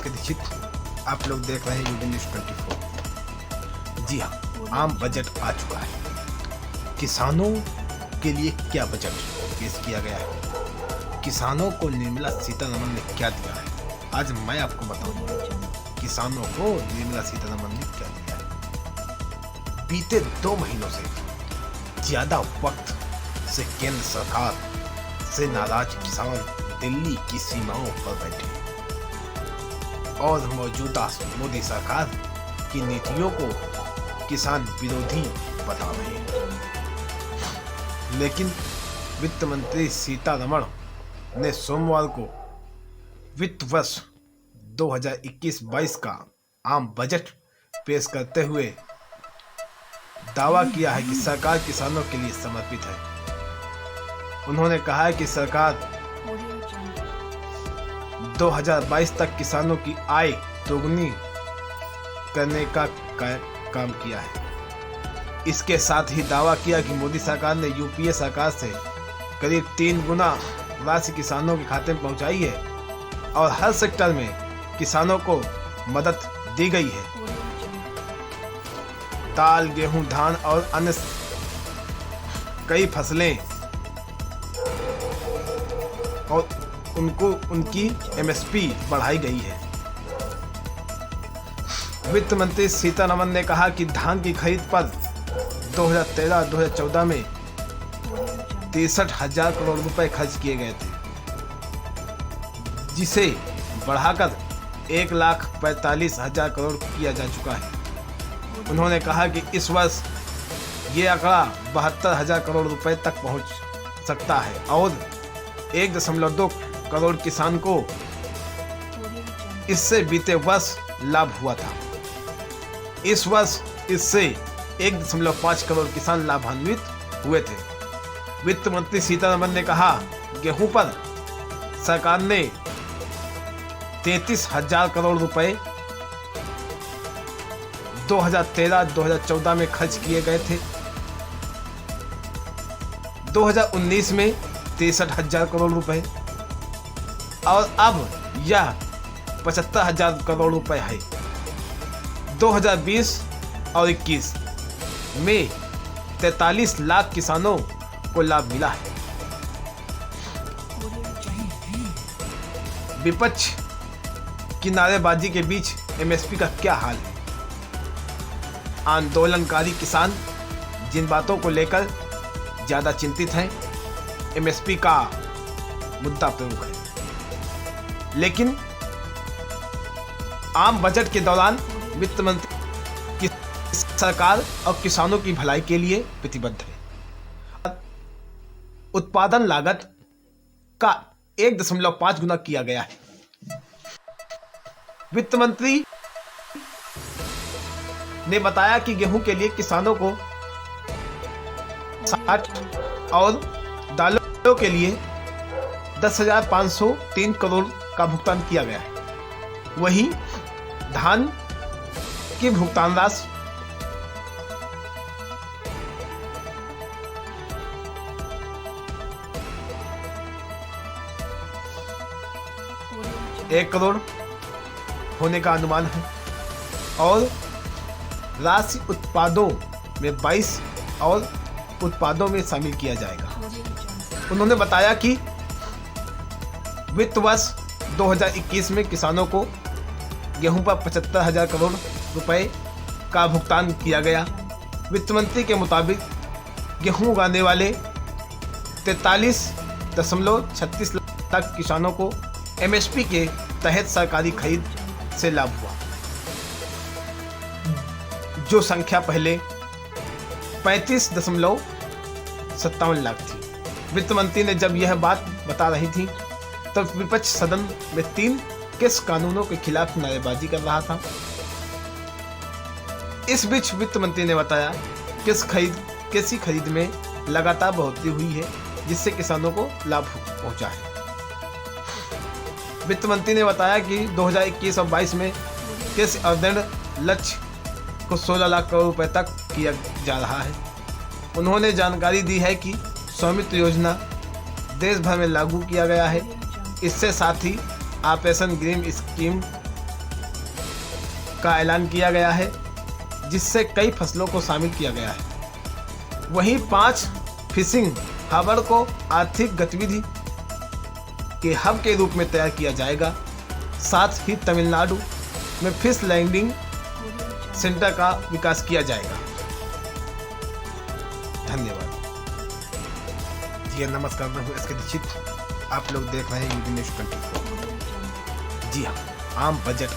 के दीक्षित। आप लोग देख रहे हैं यूडी न्यूज़ 24। जी हाँ, आम बजट आ चुका है। किसानों के लिए क्या बजट पेश किया गया है, किसानों को निर्मला सीतारमण ने क्या दिया है, आज मैं आपको बताऊंगा किसानों को निर्मला सीतारमण ने क्या दिया है। बीते 2 महीनों से ज्यादा वक्त से केंद्र सरकार से नाराज किसान दिल्ली की सीमाओं पर बैठे और मौजूदा मोदी सरकार की नीतियों को किसान विरोधी बता रहे हैं। लेकिन वित्त मंत्री सीतारमण ने सोमवार को वित्त वर्ष 2021-22 का आम बजट पेश करते हुए दावा किया है कि सरकार किसानों के लिए समर्पित है। उन्होंने कहा है कि सरकार 2022 तक किसानों की आय दोगुनी करने का काम किया है। इसके साथ ही दावा किया कि मोदी सरकार ने यूपीए सरकार से करीब 3 गुना राशि किसानों के खाते में पहुंचाई है और हर सेक्टर में किसानों को मदद दी गई है। दाल, गेहूं, धान और अन्य कई फसलें और उनकी एमएसपी बढ़ाई गई है। वित्त मंत्री सीतारमण ने कहा कि धान की खरीद पर 2013-2014 में 63,000 करोड़ रुपए खर्च किए गए थे, जिसे बढ़ाकर 1,45,000 करोड़ किया जा चुका है। उन्होंने कहा कि इस वर्ष ये आंकड़ा 72,000 करोड़ रुपए तक पहुंच सकता है और 1.2 करोड़ किसान को इससे बीते वर्ष लाभ हुआ था। इस वर्ष इससे 1.5 करोड़ किसान लाभान्वित हुए थे। वित्त मंत्री सीतारमण ने कहा, गेहूं पर सरकार ने 33,000 करोड़ रुपए 2013-2014 में खर्च किए गए थे। 2019 में 63,000 करोड़ रुपए और अब यह 75,000 करोड़ रुपए है। 2020 और 21 में 43 लाख किसानों को लाभ मिला है। विपक्ष की नारेबाजी के बीच एमएसपी का क्या हाल है? आंदोलनकारी किसान जिन बातों को लेकर ज्यादा चिंतित हैं, एमएसपी का मुद्दा प्रमुख है। लेकिन आम बजट के दौरान वित्त मंत्री की सरकार और किसानों की भलाई के लिए प्रतिबद्ध है। उत्पादन लागत का 1.5 गुना किया गया है। वित्त मंत्री ने बताया कि गेहूं के लिए किसानों को 60 और दालों के लिए 10,503 करोड़ का भुगतान किया गया है। वहीं धान की भुगतान राशि 1 करोड़ होने का अनुमान है और राशि उत्पादों में 22 और उत्पादों में शामिल किया जाएगा। उन्होंने बताया कि वित्त वर्ष 2021 में किसानों को गेहूं पर 75,000 करोड़ रुपए का भुगतान किया गया। वित्त मंत्री के मुताबिक गेहूं उगाने वाले 43.36 लाख किसानों को एमएसपी के तहत सरकारी खरीद से लाभ हुआ, जो संख्या पहले 35.57 लाख थी। वित्त मंत्री ने जब यह बात बता रही थी तब विपक्ष सदन में 3 किस कानूनों के खिलाफ नारेबाजी कर रहा था। इस बीच वित्त मंत्री ने बताया कृषि खरीद में लगातार बढ़ोतरी हुई है, जिससे किसानों को लाभ पहुंचा है। वित्त मंत्री ने बताया कि 2021 और 22 में कृषि अर्धन लक्ष्य को 16 लाख करोड़ रुपए तक किया जा रहा है। उन्होंने जानकारी दी है कि स्वामित्व योजना देश भर में लागू किया गया है। इससे साथ ही ऑपरेशन ग्रीन स्कीम का ऐलान किया गया है, जिससे कई फसलों को शामिल किया गया है। वहीं 5 फिशिंग हार्बर को आर्थिक गतिविधि के हब के रूप में तैयार किया जाएगा। साथ ही तमिलनाडु में फिश लैंडिंग सेंटर का विकास किया जाएगा। धन्यवाद। जी नमस्कार, मैं हूँ एस के दीक्षित। आप लोग देख रहे हैं यूडी न्यूज़ 24। जी हाँ, आम बजट